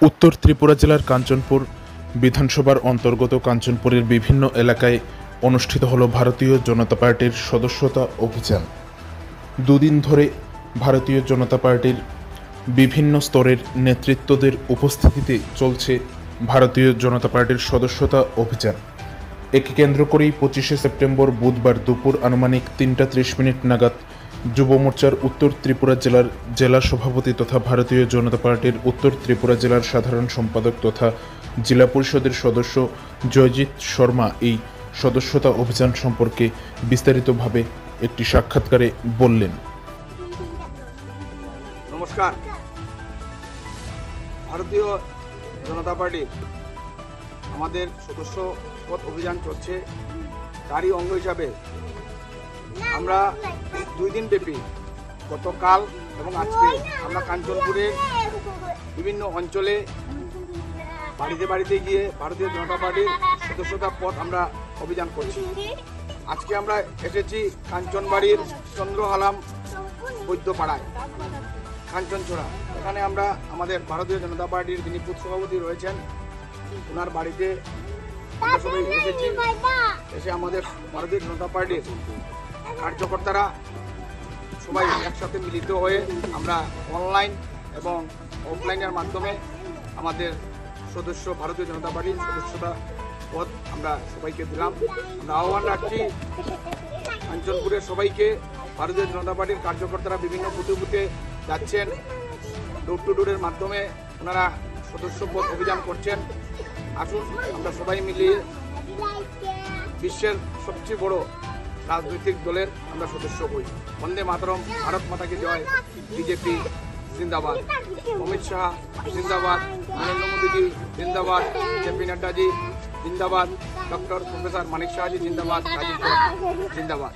উত্তর ত্রিপুরা জেলার কাঞ্চনপুর বিধানসভার অন্তর্গত কাঞ্চনপুরের বিভিন্ন এলাকায় অনুষ্ঠিত হল ভারতীয় জনতা পার্টির সদস্যতা অভিযান। দুদিন ধরে ভারতীয় জনতা পার্টির বিভিন্ন স্তরের নেতৃত্বদের উপস্থিতিতে চলছে ভারতীয় জনতা পার্টির সদস্যতা অভিযান। একে কেন্দ্র করেই 25শে সেপ্টেম্বর বুধবার দুপুর আনুমানিক 3:30 নাগাদ যুব মোর্চার উত্তর ত্রিপুরা জেলার জেলা সভাপতি তথা ভারতীয় জনতা পার্টির উত্তর ত্রিপুরা জেলার সাধারণ সম্পাদক তথা জেলা পরিষদের সদস্য জয়জিৎ শর্মা এই সদস্যতা অভিযান সম্পর্কে বিস্তারিতভাবে একটি সাক্ষাৎকারে বললেন। নমস্কার। ভারতীয় জনতা পার্টির আমাদের সদস্য পদ অভিযান চলছে। তারই অঙ্গ হিসাবে আমরা 2 দিন ব্যাপী গতকাল এবং আজকে আমরা কাঞ্চনপুরের বিভিন্ন অঞ্চলে বাড়িতে বাড়িতে গিয়ে ভারতীয় জনতা পার্টির সদস্যতা পদ আমরা অভিযান করছি। আজকে আমরা এসেছি কাঞ্চনবাড়ির চন্দ্রহালাম বৈদ্যপাড়ায় কাঞ্চনছড়া। এখানে আমরা আমাদের ভারতীয় জনতা পার্টির যিনি বুথ সভাপতি রয়েছেন ওনার বাড়িতে সবাই এসেছি। এসে আমাদের ভারতীয় জনতা পার্টির কার্যকর্তারা সবাই একসাথে মিলিত হয়ে আমরা অনলাইন এবং অফলাইনের মাধ্যমে আমাদের সদস্য ভারতীয় জনতা পার্টির সদস্যতা পদ আমরা সবাইকে দিলাম। আমরা আহ্বান রাখছি কাঞ্চনপুরের সবাইকে। ভারতীয় জনতা পার্টির কার্যকর্তারা বিভিন্ন বুথে বুথে যাচ্ছেন, ডোর টু ডোরের মাধ্যমে ওনারা সদস্য পদ অভিযান করছেন। আসুন আমরা সবাই মিলিয়ে বিশ্বের সবচেয়ে বড় রাজনৈতিক দলের আমরা সদস্য হই। বন্দে মাতরম, ভারত মাতাকে জয়, বিজেপি জিন্দাবাদ, অমিত শাহ জিন্দাবাদ, নরেন্দ্র মোদীজি জিন্দাবাদ, জেপি নড্ডাজি জিন্দাবাদ, ডক্টর প্রফেসর মানিক শাহজি জিন্দাবাদ, রাজীব জিন্দাবাদ।